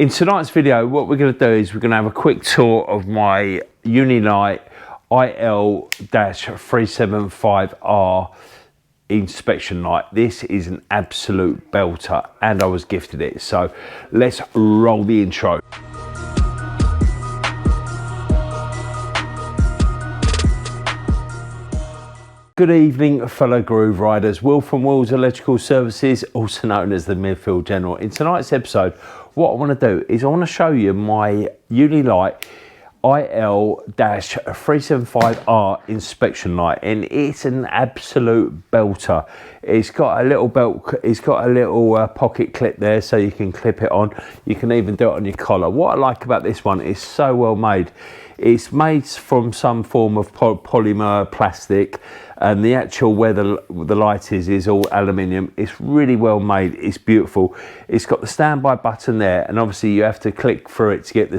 In tonight's video, what we're going to do is we're going to have a quick tour of my Unilite IL-375R inspection light. This is an absolute belter and I was gifted it. So let's roll the intro. Good evening, fellow groove riders. Will from Will's Electrical Services, also known as the Midfield General. In tonight's episode, what I want to do is I want to show you my Unilite IL-375R inspection light, and it's an absolute belter. It's got a little belt, it's got a little pocket clip there so you can clip it on. You can even do it on your collar. What I like about this one is so well made. It's made from some form of polymer plastic, and the actual where the light is all aluminium. It's really well made. It's beautiful. It's got the standby button there, and obviously you have to click through it to get the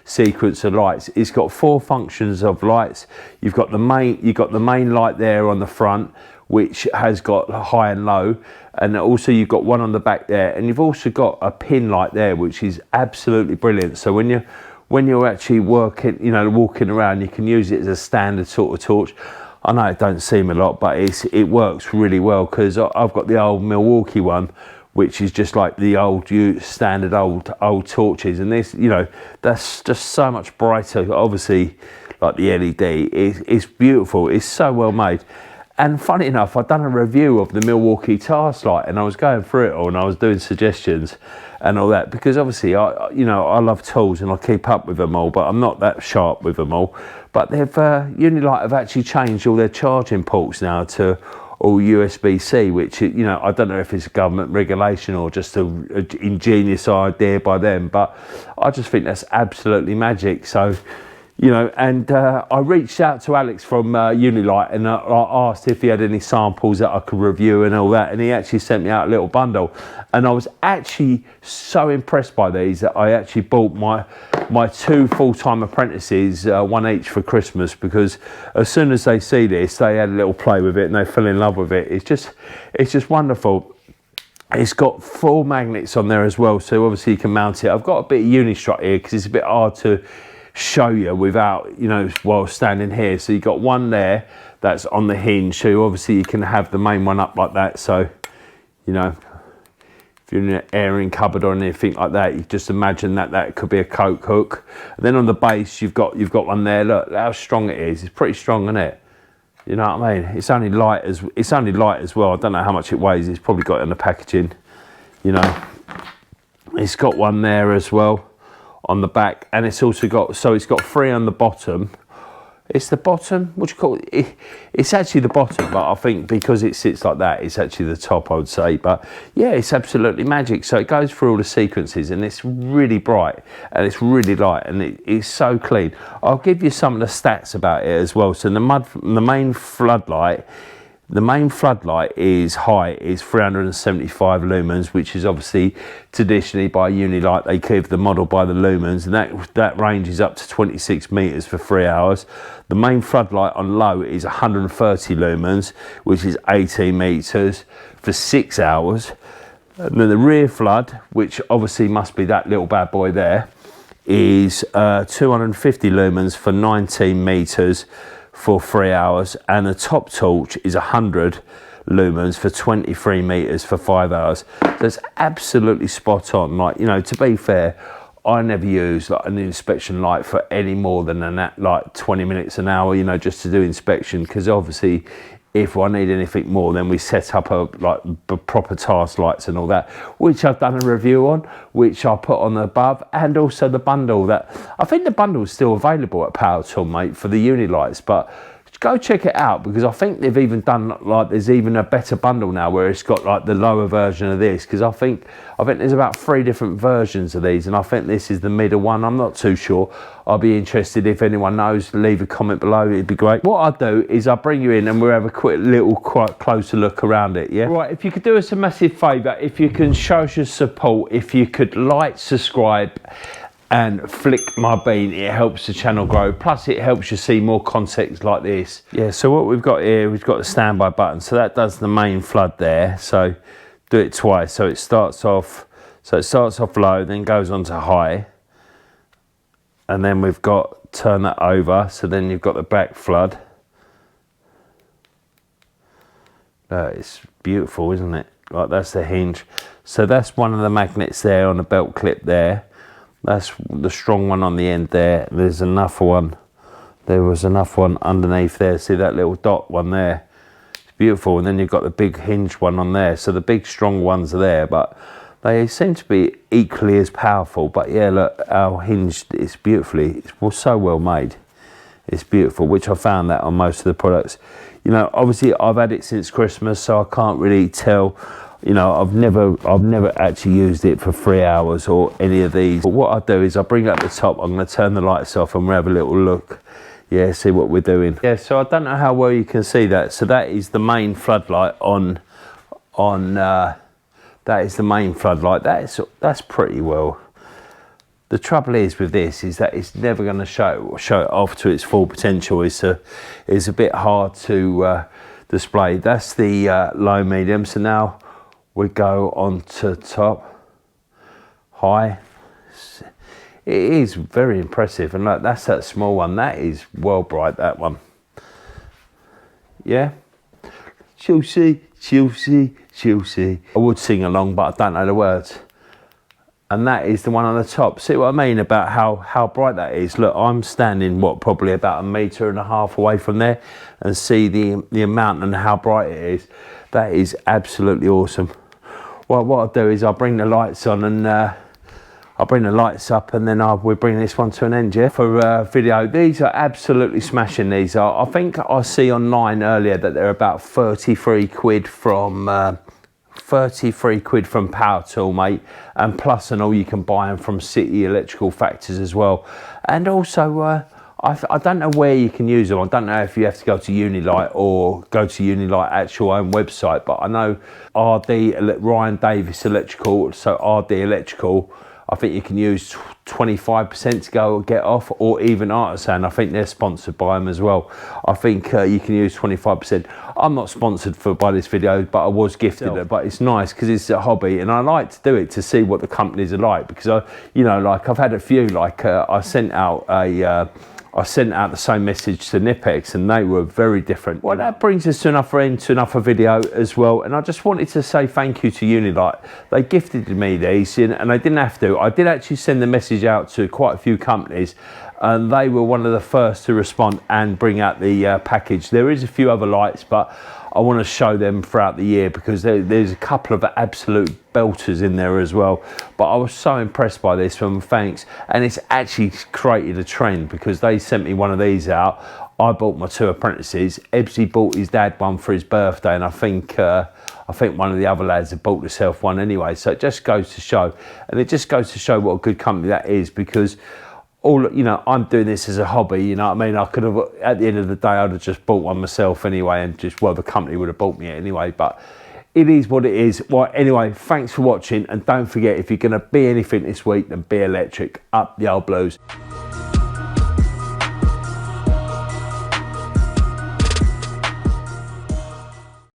sequence of lights. It's got 4 functions of lights. You've got the main light there on the front, which has got high and low, and also you've got one on the back there, and you've also got a pin light there, which is absolutely brilliant. So when you're actually working, walking around, you can use it as a standard sort of torch. I know it don't seem a lot, but it works really well, because I've got the old Milwaukee one, which is just like the old standard old torches, and this, that's just so much brighter. Obviously, like the LED, it's beautiful. It's so well made. And funny enough, I've done a review of the Milwaukee task light, and I was going through it all, and I was doing suggestions and all that, because obviously I love tools and I keep up with them all, but I'm not that sharp with them all. But they've Unilite have actually changed all their charging ports now to all USB-C, which I don't know if it's a government regulation or just an ingenious idea by them, but I just think that's absolutely magic. So and I reached out to Alex from Unilite, and I asked if he had any samples that I could review and all that, and he actually sent me out a little bundle, and I was actually so impressed by these that I actually bought my 2 full-time apprentices, one each, for Christmas, because as soon as they see this, they had a little play with it and they fell in love with it. It's just wonderful. It's got 4 magnets on there as well, so obviously you can mount it. I've got a bit of Unistrut here because it's a bit hard to show you without while standing here. So you got one there that's on the hinge, so obviously you can have the main one up like that. So if you're in an airing cupboard or anything like that, you just imagine that could be a coke hook. And then on the base you've got one there. Look how strong it is. It's pretty strong, isn't it? You know what I mean? It's only light as well. I don't know how much it weighs. It's probably got it in the packaging. It's got one there as well on the back, and it's also got, so it's got 3 on the bottom. It's the bottom, what do you call it? It's actually the bottom, but I think because it sits like that, it's actually the top, I would say. But yeah, it's absolutely magic. So it goes through all the sequences, and it's really bright and it's really light, and it's so clean. I'll give you some of the stats about it as well. So the main floodlight is 375 lumens, which is obviously traditionally by Unilite they give the model by the lumens, and that range is up to 26 meters for 3 hours. The main floodlight on low is 130 lumens, which is 18 meters for 6 hours. And then the rear flood, which obviously must be that little bad boy there, is 250 lumens for 19 meters for 3 hours, and the top torch is 100 lumens for 23 meters for 5 hours. So it's absolutely spot on. Like, to be fair, I never use like an inspection light for any more than that, like 20 minutes an hour, just to do inspection, because obviously if I need anything more, then we set up proper task lights and all that, which I've done a review on, which I put on above, and also the bundle. That I think the bundle is still available at Power Tool, mate, for the Unilights, but go check it out, because I think they've even done there's even a better bundle now where it's got like the lower version of this, because I think there's about 3 different versions of these, and I think this is the middle one. I'm not too sure. I'll be interested if anyone knows, leave a comment below. It'd be great. What I'll do is I'll bring you in and we'll have a quick quite closer look around it. Yeah, right, if you could do us a massive favor, if you can show us your support, if you could like, subscribe and flick my bean, it helps the channel grow, plus it helps you see more content like this. Yeah, so what we've got here, we've got the standby button, so that does the main flood there. So do it twice, so it starts off So it starts off low, then goes on to high. And then we've got, turn that over, so then you've got the back flood. It's beautiful, isn't it? Like, that's the hinge. So that's one of the magnets there on the belt clip there. That's the strong one on the end there. There's another one. There was another one underneath there. See that little dot one there? It's beautiful. And then you've got the big hinge one on there. So the big strong ones are there, but they seem to be equally as powerful. But yeah, look, our hinge is beautifully, it's so well made. It's beautiful, which I found that on most of the products. You know, obviously I've had it since Christmas, so I can't really tell. You know, I've never actually used it for 3 hours or any of these. But what I do is I bring up the top, I'm going to turn the lights off and we'll have a little look. Yeah, see what we're doing. Yeah, so I don't know how well you can see that. So that is the main floodlight on that is the main floodlight. That's pretty well. The trouble is with this is that it's never going to show it off to its full potential. It's a bit hard to display. That's the low medium. So now we go on to top, high. It is very impressive, and look, that's that small one. That is well bright, that one. Yeah. Chelsea, Chelsea, Chelsea. I would sing along, but I don't know the words. And that is the one on the top. See what I mean about how bright that is? Look, I'm standing, what, probably about 1.5 meters away from there, and see the amount and how bright it is. That is absolutely awesome. Well, what I'll do is I'll bring the lights on, and I'll bring the lights up, and then we'll bring this one to an end, yeah? For video, these are absolutely smashing, these are. I think I see online earlier that they're about 33 quid from 33 quid from Power Tool, mate, and plus and all you can buy them from City Electrical Factors as well. And also I don't know where you can use them. I don't know if you have to go to Unilite or go to Unilite actual own website, but I know Ryan Davis Electrical, so RD Electrical, I think you can use 25% to go get off, or even Artisan. I think they're sponsored by them as well. I think you can use 25%. I'm not sponsored by this video, but I was gifted it. But it's nice because it's a hobby, and I like to do it to see what the companies are like, because like I've had a few, like I sent out the same message to Nipex, and they were very different. Well, that brings us to another end, to another video as well. And I just wanted to say thank you to Unilite. They gifted me these, and they didn't have to. I did actually send the message out to quite a few companies, and they were one of the first to respond and bring out the package. There is a few other lights, but I want to show them throughout the year, because there's a couple of absolute belters in there as well. But I was so impressed by this one, thanks. And it's actually created a trend, because they sent me one of these out. I bought my 2 apprentices. Ebbsy bought his dad one for his birthday, and I think one of the other lads had bought himself one anyway. So it just goes to show, and it just goes to show what a good company that is, because I'm doing this as a hobby, you know what I mean? I could have, at the end of the day, I'd have just bought one myself anyway, and the company would have bought me it anyway, but it is what it is. Well, anyway, thanks for watching, and don't forget, if you're going to be anything this week, then be electric. Up the old blues.